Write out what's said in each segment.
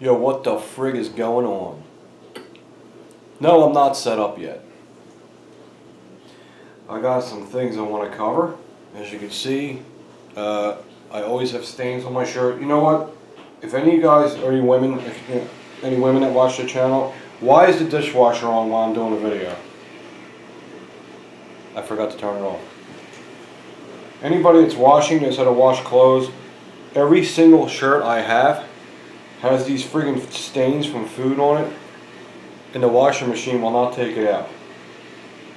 Yo, what the frig is going on? No, I'm not set up yet. I got some things I want to cover. As you can see, I always have stains on my shirt. You know what? If any of you guys, or any women, any women that watch the channel, why is the dishwasher on while I'm doing a video? I forgot to turn it off. Anybody that's washing knows how to wash clothes. Every single shirt I have has these friggin' stains from food on it, and the washing machine will not take it out.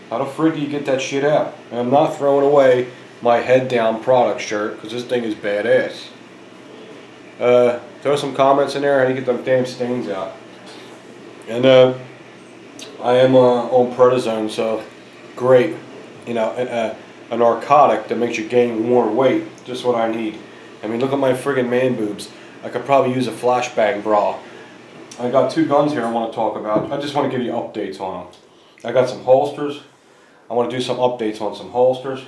How the frig do you get that shit out? And I'm not throwing away my head down product shirt, because this thing is badass. Throw some comments in there how to get them damn stains out. And I am on prednisone, so great. You know, a narcotic that makes you gain more weight. Just what I need. I mean, look at my friggin' man boobs. I could probably use a flashbang bra. I got two guns here I want to talk about. I just want to give you updates on them. I got some holsters. I want to do some updates on some holsters.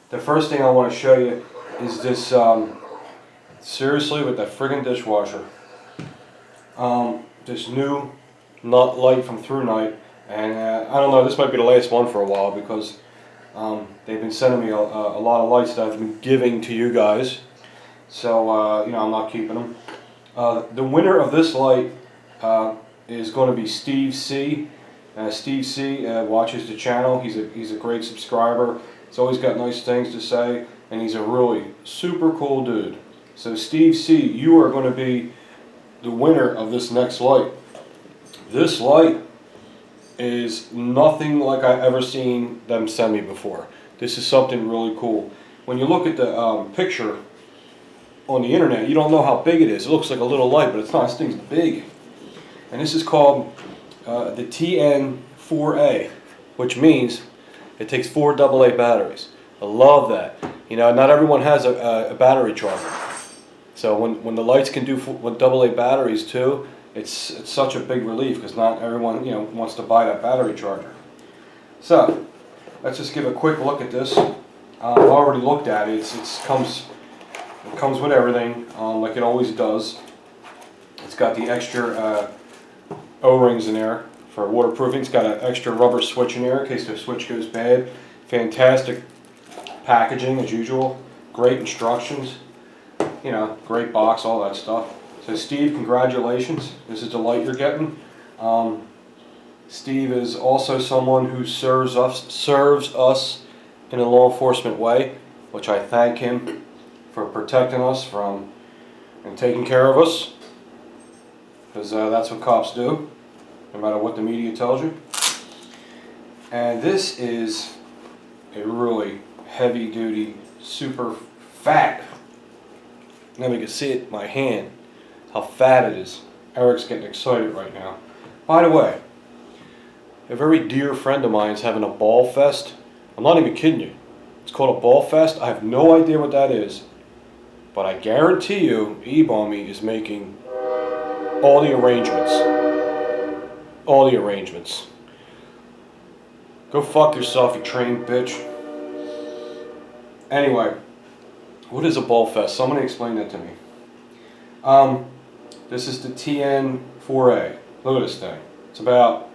The first thing I want to show you is this, seriously, with that friggin' dishwasher. This new nut light from Through Night. And I don't know, this might be the last one for a while because they've been sending me a lot of lights that I've been giving to you guys. So, you know, I'm not keeping them. The winner of this light is going to be Steve C. Steve C. Watches the channel. He's a great subscriber. He's always got nice things to say, and he's a really super cool dude. So Steve C., you are going to be the winner of this next light. This light is nothing like I've ever seen them send me before. This is something really cool. When you look at the picture on the internet, you don't know how big it is. It looks like a little light, but it's not. This thing's big. And this is called the TN4A, which means it takes 4 AA batteries. I love that. You know, not everyone has a battery charger. So when the lights can do with AA batteries too, it's such a big relief because not everyone, you know, wants to buy that battery charger. So let's just give a quick look at this. I've already looked at it. It comes with everything, like it always does. It's got the extra O-rings in there for waterproofing. It's got an extra rubber switch in there in case the switch goes bad. Fantastic packaging as usual. Great instructions. You know, great box, all that stuff. So Steve, congratulations. This is the light you're getting. Steve is also someone who serves us in a law enforcement way, which I thank him for protecting us from and taking care of us, because that's what cops do, no matter what the media tells you. And this is a really heavy duty, super fat, now you can see it in my hand, how fat it is. Eric's getting excited right now. By the way, a very dear friend of mine is having a ball fest. I'm not even kidding you. It's called a ball fest. I have no idea what that is. But I guarantee you, E-Bommy is making all the arrangements. All the arrangements. Go fuck yourself, you trained bitch. Anyway, what is a ball fest? Somebody explain that to me. This is the TN4A. Look at this thing. It's about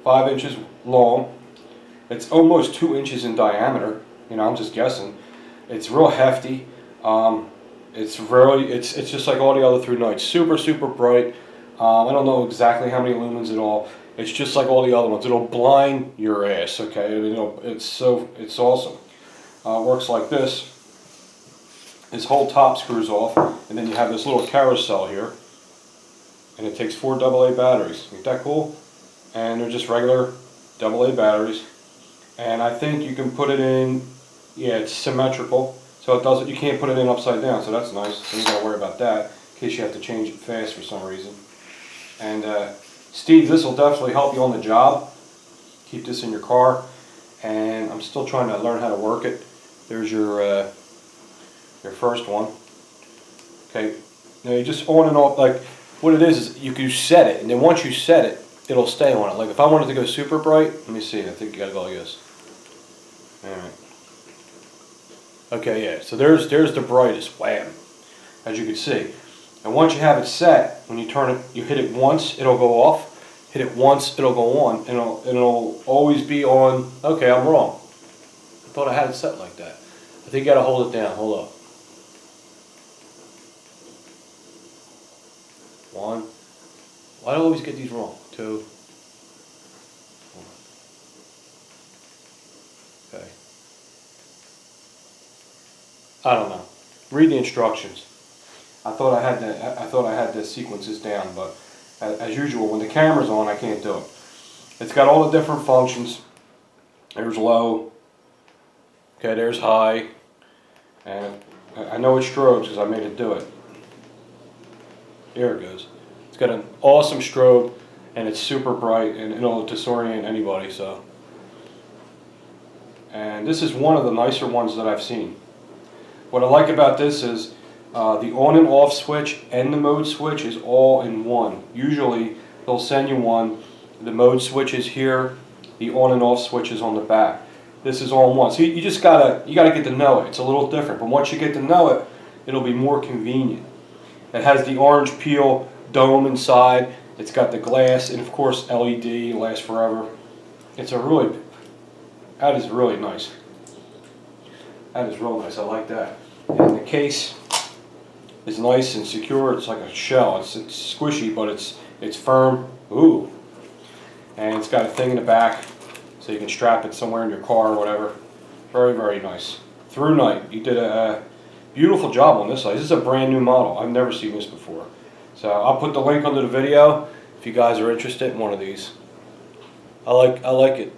5 inches long. It's almost 2 inches in diameter. You know, I'm just guessing. It's real hefty. It's just like all the other Through Nights. Super, super bright. I don't know exactly how many lumens at all. It's just like all the other ones. It'll blind your ass, okay? You know, it's awesome. Works like this. This whole top screws off, and then you have this little carousel here. And it takes 4 AA batteries. Ain't that cool? And they're just regular AA batteries. And I think you can put it in, yeah, it's symmetrical. So it doesn't, you can't put it in upside down, so that's nice. So you don't gotta worry about that in case you have to change it fast for some reason. And Steve, this will definitely help you on the job. Keep this in your car. And I'm still trying to learn how to work it. There's your first one. Okay, now you just on and off, like what it is you can set it, and then once you set it, it'll stay on it. Like if I wanted to go super bright, let me see, I think you gotta go like this. Alright. Okay, yeah, so there's the brightest, wham, as you can see. And once you have it set, when you turn it, you hit it once, it'll go off. Hit it once, it'll go on, and it'll always be on. Okay, I'm wrong. I thought I had it set like that. I think you gotta hold it down. Hold up. 1. Why do I always get these wrong? 2. Okay. I don't know. Read the instructions. I thought I had the sequences down, but as usual, when the camera's on, I can't do it. It's got all the different functions. There's low. Okay, there's high. And I know it strobes because I made it do it. There it goes. It's got an awesome strobe, and it's super bright, and it'll disorient anybody. So, and this is one of the nicer ones that I've seen. What I like about this is the on and off switch and the mode switch is all in one. Usually they'll send you one. The mode switch is here. The on and off switch is on the back. This is all in one. So you just gotta get to know it. It's a little different, but once you get to know it, it'll be more convenient. It has the orange peel dome inside. It's got the glass, and of course LED, lasts forever. That is really nice. That is real nice. I like that. And the case is nice and secure. It's like a shell. It's squishy, but it's firm. Ooh. And it's got a thing in the back, so you can strap it somewhere in your car or whatever. Very, very nice. Through Night, you did a beautiful job on this size. This is a brand new model. I've never seen this before. So I'll put the link under the video if you guys are interested in one of these. I like it.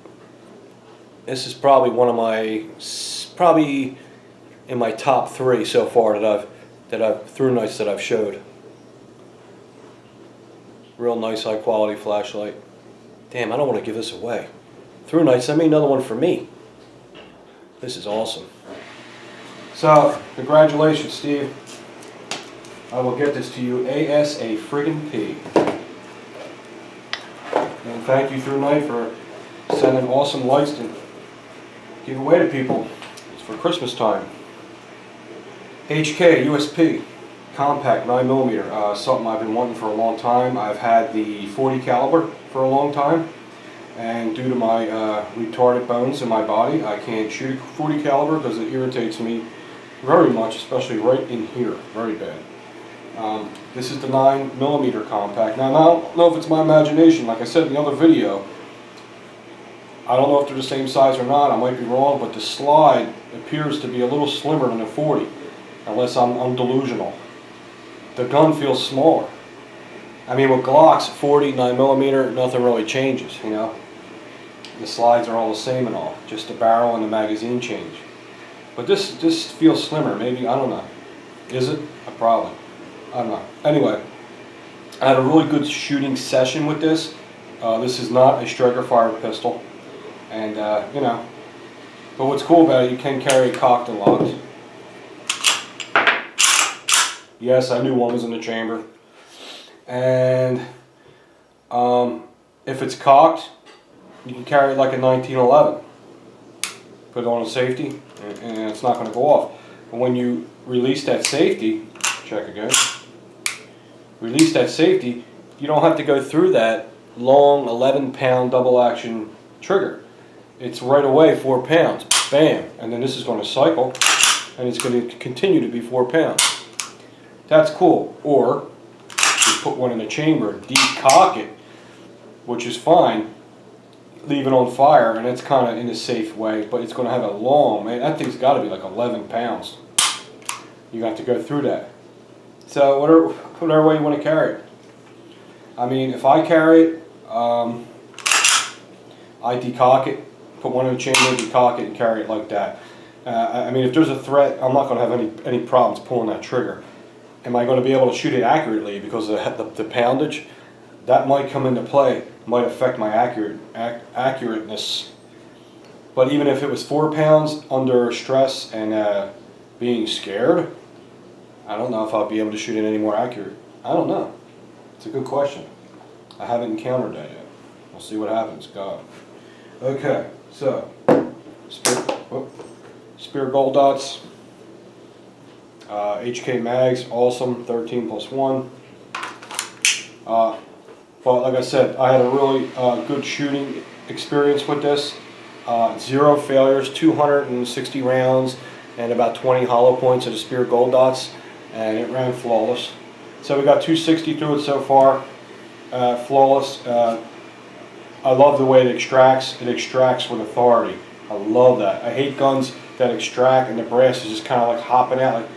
This is probably one of my, probably in my top 3 so far that I've Through Nights that I've showed. Real nice, high quality flashlight. Damn, I don't want to give this away. Through Nights, send me another one for me. This is awesome. So, congratulations, Steve. I will get this to you ASAP. And thank you, Through Night, for sending awesome lights to give away to people. It's for Christmas time. HK USP compact 9mm, something I've been wanting for a long time. I've had the 40 caliber for a long time, and due to my retarded bones in my body, I can't shoot 40 caliber because it irritates me very much, especially right in here, very bad. This is the 9mm compact. Now, I don't know if it's my imagination. Like I said in the other video, I don't know if they're the same size or not. I might be wrong, but the slide appears to be a little slimmer than a 40, unless I'm delusional. The gun feels smaller. I mean, with Glocks, 40, 9mm, nothing really changes, you know. The slides are all the same and all, just the barrel and the magazine change. But this feels slimmer, maybe, I don't know. Is it? Probably. I don't know. Anyway, I had a really good shooting session with this. This is not a striker fired pistol. And, you know, but what's cool about it, you can carry it cocked and locked. Yes, I knew one was in the chamber. And if it's cocked, you can carry it like a 1911. Put it on a safety, and it's not going to go off. But when you release that safety, check again, release that safety, you don't have to go through that long 11-pound double action trigger. It's right away 4 pounds, bam, and then this is going to cycle, and it's going to continue to be 4 pounds. That's cool. Or you put one in the chamber, decock it, which is fine, leave it on fire, and it's kind of in a safe way, but it's going to have a long, man, that thing's got to be like 11 pounds. You have to go through that. So whatever way you want to carry it. I mean, if I carry it, I decock it, put one in the chamber, decock it, and carry it like that. I mean, if there's a threat, I'm not going to have any problems pulling that trigger. Am I going to be able to shoot it accurately because of the poundage? That might come into play, might affect my accurateness. But even if it was 4 pounds under stress and being scared, I don't know if I'll be able to shoot it any more accurate. I don't know. It's a good question. I haven't encountered that yet. We'll see what happens. God. Okay, so Spear gold dots. HK mags, awesome, 13+1. But like I said, I had a really good shooting experience with this. 0 failures, 260 rounds, and about 20 hollow points of the Spear Gold Dots, and it ran flawless. So we got 260 through it so far, flawless. I love the way it extracts. It extracts with authority. I love that. I hate guns that extract and the brass is just kind of like hopping out,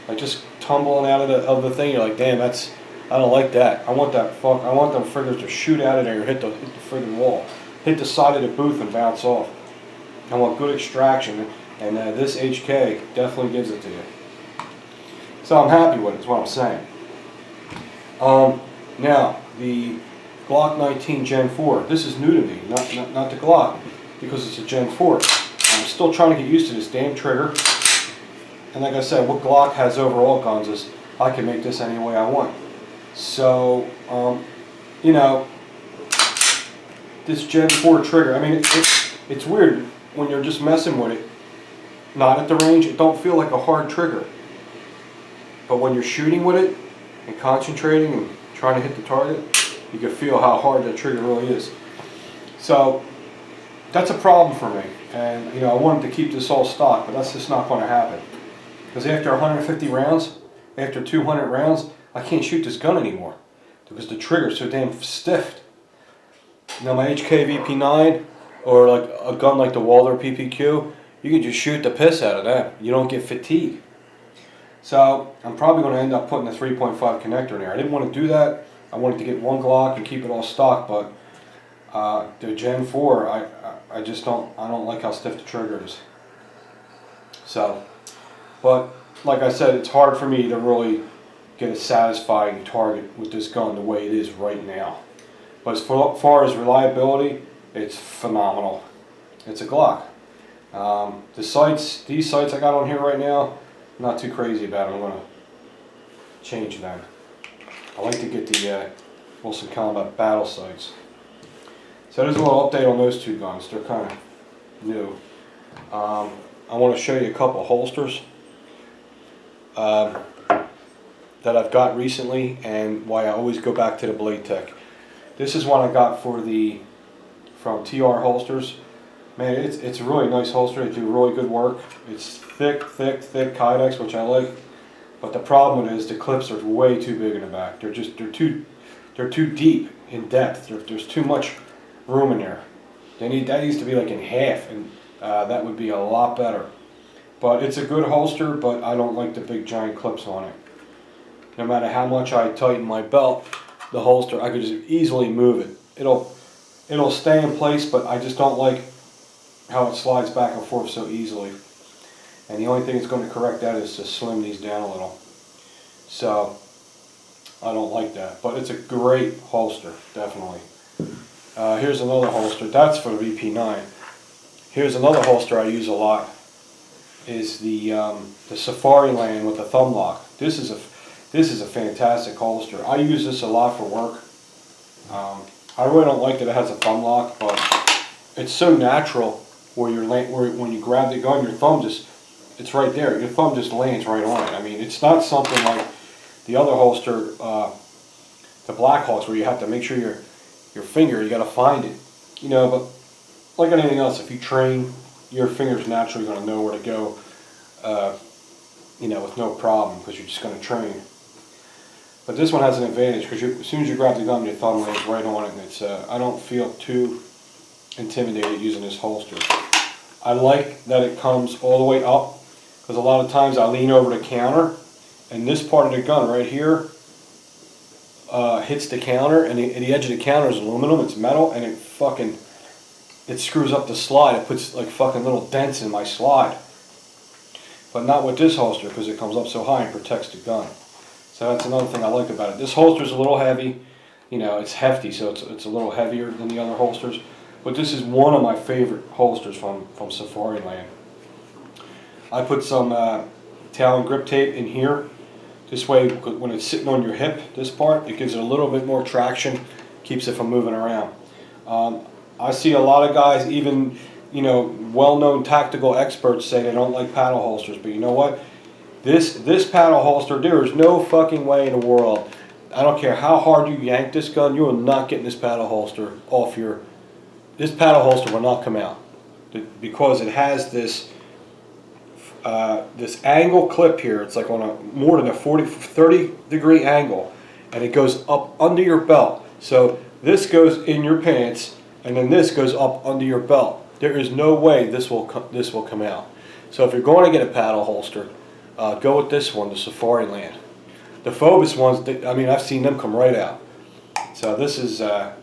like just tumbling out of the thing. You're like, damn, I don't like that. I want that I want them friggers to shoot out of there, hit the friggin' wall, hit the side of the booth and bounce off. I want good extraction, and this HK definitely gives it to you. So I'm happy with it, is what I'm saying. Now, the Glock 19 Gen 4. This is new to me, not the Glock, because it's a Gen 4. I'm still trying to get used to this damn trigger. And like I said, what Glock has over all guns is I can make this any way I want. So, you know, this Gen 4 trigger, I mean, it's weird when you're just messing with it, not at the range, it don't feel like a hard trigger. But when you're shooting with it and concentrating and trying to hit the target, you can feel how hard that trigger really is. So that's a problem for me. And you know, I wanted to keep this all stock, but that's just not going to happen. Because after 150 rounds, after 200 rounds, I can't shoot this gun anymore because the trigger's so damn stiff. Now my HK VP9 or like a gun like the Walther PPQ, you can just shoot the piss out of that. You don't get fatigue. So I'm probably going to end up putting a 3.5 connector in there. I didn't want to do that. I wanted to get one Glock and keep it all stock, but the Gen 4, I don't like how stiff the trigger is. So, but like I said, it's hard for me to really get a satisfying target with this gun the way it is right now. But as far as reliability, it's phenomenal. It's a Glock. These sights I got on here right now, I'm not too crazy about them. I'm going to change them. I like to get the Wilson Combat Battle sights. So there's a little update on those two guns. They're kind of new. I want to show you a couple holsters that I've got recently and why I always go back to the Blade Tech. This is one I got from TR Holsters. Man, it's a really nice holster. They do really good work. It's thick Kydex, which I like. But the problem is the clips are way too big in the back. They're too deep in depth. There's too much room in there. That needs to be like in half, and that would be a lot better. But it's a good holster, but I don't like the big giant clips on it. No matter how much I tighten my belt, the holster, I could just easily move it. It'll stay in place, but I just don't like how it slides back and forth so easily. And the only thing that's going to correct that is to slim these down a little. So I don't like that, but it's a great holster, definitely. Here's another holster. That's for the VP9. Here's another holster I use a lot. Is the Safari Land with the thumb lock. This is a fantastic holster. I use this a lot for work. I really don't like that it has a thumb lock, but it's so natural where when you grab the gun, your thumb it's right there. Your thumb just lands right on it. I mean, it's not something like the other holster, the Black Hawks, where you have to make sure your finger, you got to find it. You know, but like anything else, if you train, your finger's naturally going to know where to go, you know, with no problem, because you're just going to train. But this one has an advantage, because as soon as you grab the gun, your thumb lands right on it, and it's, I don't feel too intimidated using this holster. I like that it comes all the way up, because a lot of times I lean over the counter, and this part of the gun right here hits the counter, and the edge of the counter is aluminum, it's metal, and it screws up the slide. It puts like fucking little dents in my slide. But not with this holster, because it comes up so high and protects the gun. So that's another thing I like about it. This holster is a little heavy. You know, it's hefty, so it's a little heavier than the other holsters. But this is one of my favorite holsters from Safari Land. I put some Talon grip tape in here. This way, when it's sitting on your hip, this part, it gives it a little bit more traction, keeps it from moving around. I see a lot of guys, even, you know, well-known tactical experts say they don't like paddle holsters, but you know what? This paddle holster, there is no fucking way in the world. I don't care how hard you yank this gun, you are not getting this paddle holster off your. This paddle holster will not come out because it has this this angle clip here. It's like on a more than a 30 degree angle, and it goes up under your belt. So this goes in your pants, and then this goes up under your belt. There is no way this will come out. So if you're going to get a paddle holster, go with this one, the Safari Land. The Phobos ones, I mean, I've seen them come right out. So this is an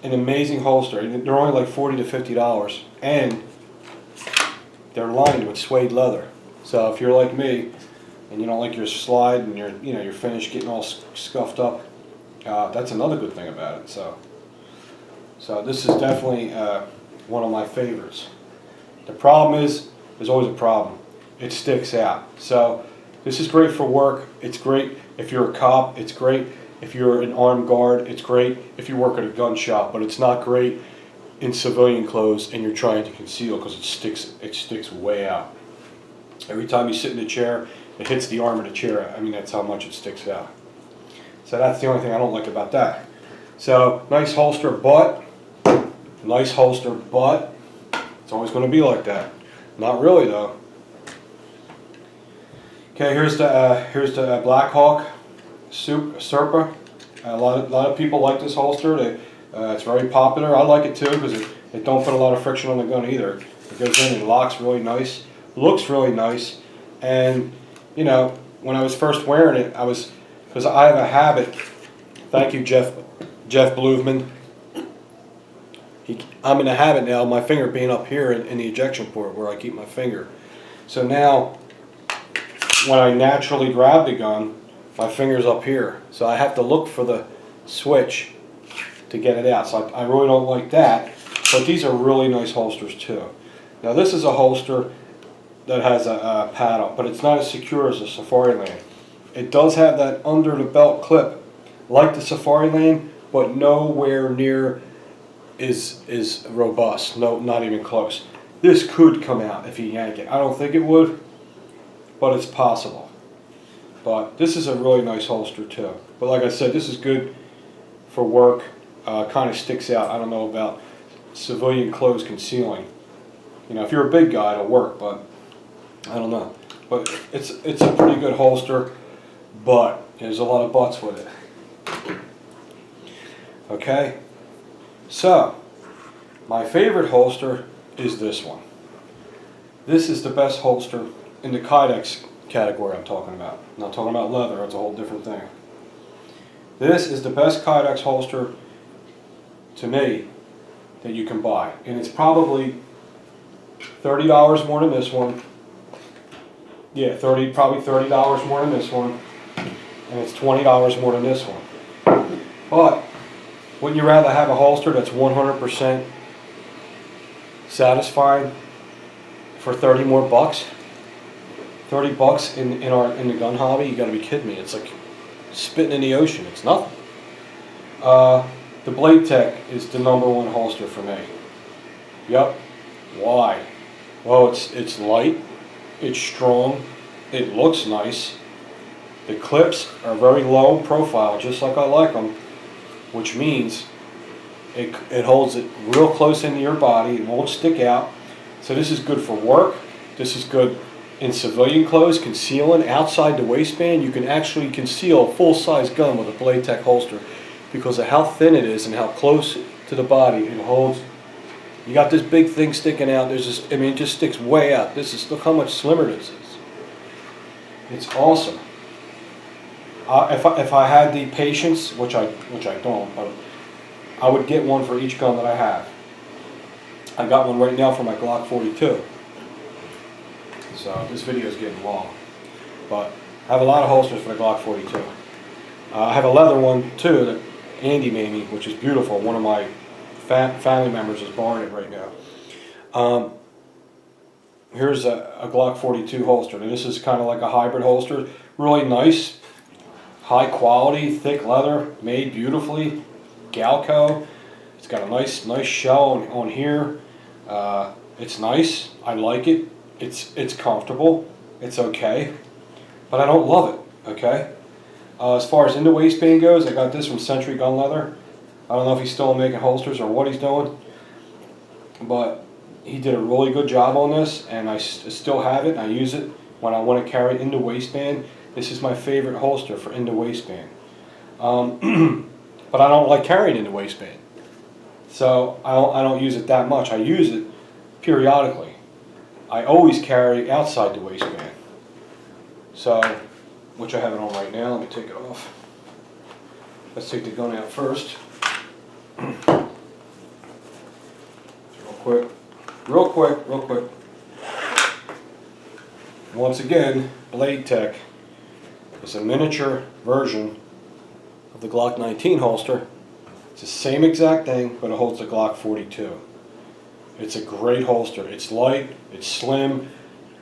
amazing holster. They're only like $40 to $50, and they're lined with suede leather. So if you're like me, and you don't like your slide and your finish getting all scuffed up, that's another good thing about it. So this is definitely one of my favorites. The problem is, there's always a problem. It sticks out. So this is great for work. It's great if you're a cop. It's great if you're an armed guard. It's great if you work at a gun shop. But it's not great in civilian clothes and you're trying to conceal, because it sticks way out. Every time you sit in the chair, it hits the arm of the chair. I mean, that's how much it sticks out. So that's the only thing I don't like about that. So nice holster, but it's always going to be like that. Not really though. Okay, here's the Black Hawk Serpa. A lot of people like this holster. It's very popular. I like it too because it don't put a lot of friction on the gun either. It goes in and locks really nice, looks really nice, and you know, when I was first wearing it, because I have a habit. Thank you, Jeff Bluevman. I'm in a habit now of my finger being up here in the ejection port where I keep my finger. So now, when I naturally grab the gun, my finger's up here. So I have to look for the switch to get it out. So I really don't like that. But these are really nice holsters too. Now this is a holster that has a paddle, but it's not as secure as the Safari Land. It does have that under the belt clip like the Safari Land, but nowhere near is robust. No, not even close. This could come out if you yank it. I don't think it would, but it's possible. But this is a really nice holster too. But like I said, this is good for work. Kind of sticks out. I don't know about civilian clothes concealing. You know, if you're a big guy, it'll work, but I don't know. But it's a pretty good holster, but there's a lot of buts with it. Okay, so my favorite holster is this one. This is the best holster in the Kydex category I'm talking about. I'm not talking about leather, that's a whole different thing. This is the best Kydex holster to me that you can buy. And it's probably $30 more than this one. Yeah, probably $30 more than this one. And it's $20 more than this one. But wouldn't you rather have a holster that's 100% satisfied for 30 more bucks? 30 bucks in the gun hobby? You gotta be kidding me. It's like spitting in the ocean. It's nothing. The Blade Tech is the #1 holster for me. Yep. Why? Well, it's light, it's strong, it looks nice. The clips are very low profile, just like I like them, which means it holds it real close into your body. It won't stick out. So this is good for work. This is good in civilian clothes, concealing outside the waistband. You can actually conceal a full-size gun with a Blade Tech holster because of how thin it is and how close to the body it holds. You got this big thing sticking out. There's this, I mean, it just sticks way out. Look how much slimmer this is. It's awesome. If I had the patience, which I don't, but I would get one for each gun that I have. I got one right now for my Glock 42. So this video is getting long, but I have a lot of holsters for the Glock 42. I have a leather one too that Andy made me, which is beautiful. One of my family members is borrowing it right now. Here's a Glock 42 holster, and this is kind of like a hybrid holster. Really nice, high quality, thick leather, made beautifully, Galco. It's got a nice shell on here. It's nice. I like it. It's comfortable. It's okay, but I don't love it, okay? As far as in the waistband goes, I got this from Century Gun Leather. I don't know if he's still making holsters or what he's doing, but he did a really good job on this, and I still have it. I use it when I want to carry in the waistband. This is my favorite holster for in the waistband. But I don't like carrying in the waistband, so I don't use it that much. I use it periodically. I always carry outside the waistband. So, which I have it on right now. Let me take it off. Let's take the gun out first. Real quick. Once again, Blade Tech is a miniature version of the Glock 19 holster. It's the same exact thing, but it holds the Glock 42. It's a great holster. It's light, it's slim,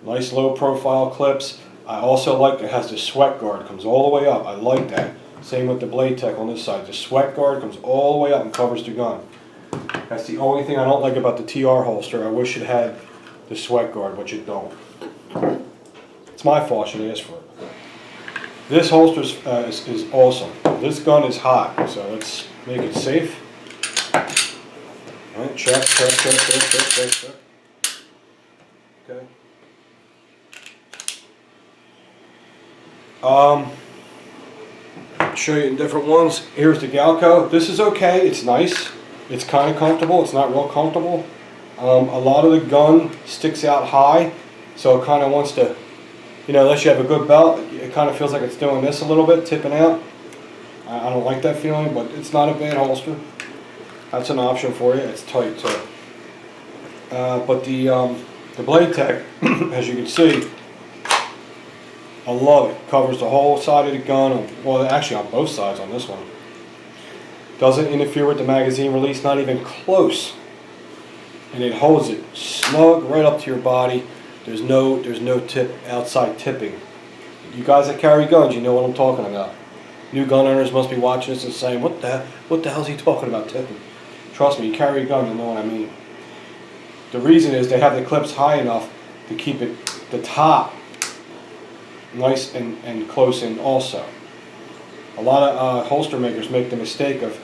nice low profile clips. I also like it has the sweat guard, comes all the way up. I like that. Same with the Blade Tech on this side. The sweat guard comes all the way up and covers the gun. That's the only thing I don't like about the TR holster. I wish it had the sweat guard, but you don't. It's my fault, I should ask for it. This holster is awesome. This gun is hot, so let's make it safe. All right, check. Okay. Show you in different ones. Here's the Galco. This is okay. It's nice. It's kind of comfortable. It's not real comfortable. A lot of the gun sticks out high, so it kind of wants to, unless you have a good belt, it kind of feels like it's doing this a little bit, tipping out. I don't like that feeling, but it's not a bad holster. That's an option for you. It's tight too. But the Blade Tech, as you can see, I love it. Covers the whole side of the gun. Well, actually on both sides on this one. Doesn't interfere with the magazine release, not even close. And it holds it snug right up to your body. There's no outside tipping. You guys that carry guns, you know what I'm talking about. New gun owners must be watching this and saying, what the hell's he talking about tipping? Trust me, you carry a gun, you know what I mean. The reason is they have the clips high enough to keep the top nice and close in also. A lot of holster makers make the mistake of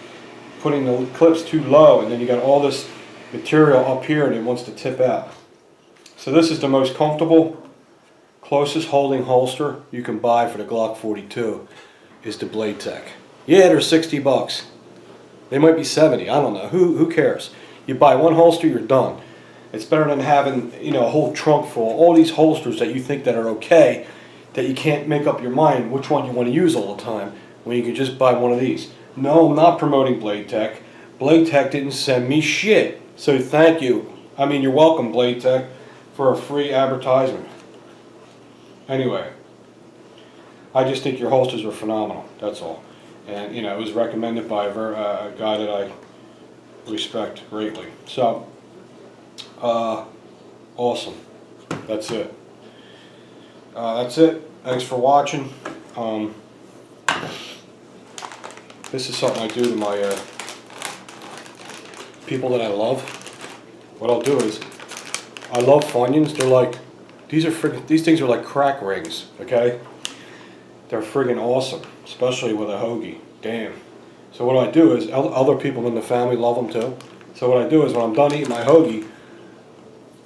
putting the clips too low, and then you got all this material up here and it wants to tip out. So this is the most comfortable, closest holding holster you can buy for the Glock 42 is the Blade Tech. Yeah, they're 60 bucks. They might be 70, I don't know. Who cares? You buy one holster, you're done. It's better than having, a whole trunk full, all these holsters that you think that are okay, that you can't make up your mind which one you want to use all the time, when you can just buy one of these. No, I'm not promoting Blade Tech. Blade Tech didn't send me shit, so thank you. I mean, you're welcome, Blade Tech, for a free advertisement. Anyway, I just think your holsters are phenomenal, that's all. And, it was recommended by a guy that I respect greatly. So, awesome. That's it. Thanks for watching. This is something I do to my people that I love. What I'll do is, I love Funyuns. They're like, these things are like crack rings, okay? They're friggin' awesome, especially with a hoagie. Damn. So what I do is, other people in the family love them too. So what I do is, when I'm done eating my hoagie,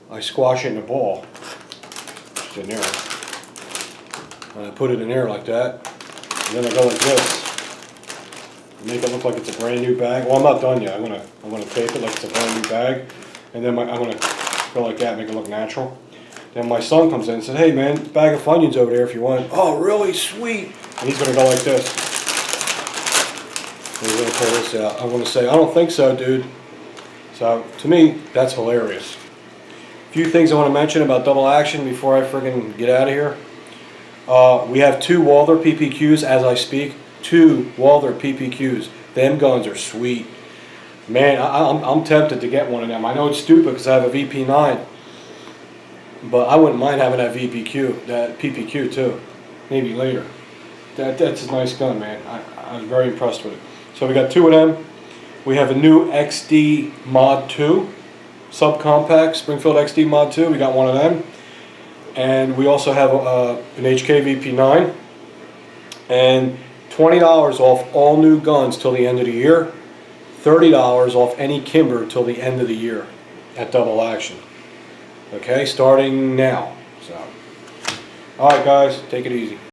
I squash it in a ball. Just in there. And I put it in there like that. And then I go like this. Make it look like it's a brand new bag. Well, I'm not done yet. I'm gonna tape it like it's a brand new bag. And then I'm gonna go like that, make it look natural. Then my son comes in and says, hey man, bag of Funyuns over there if you want. Oh, really? Sweet. And he's going to go like this. And he's going to pull this out. I'm going to say, I don't think so, dude. So, to me, that's hilarious. A few things I want to mention about double action before I friggin' get out of here. We have 2 Walther PPQs as I speak. 2 Walther PPQs. Them guns are sweet. Man, I'm tempted to get one of them. I know it's stupid because I have a VP9. But I wouldn't mind having that that PPQ too, maybe later. That's a nice gun, man. I was very impressed with it. So we got 2 of them. We have a new XD Mod 2, subcompact, Springfield XD Mod 2. We got one of them. And we also have an HK-VP9 and $20 off all new guns till the end of the year, $30 off any Kimber till the end of the year at Double Action. Okay, starting now. So, all right, guys, take it easy.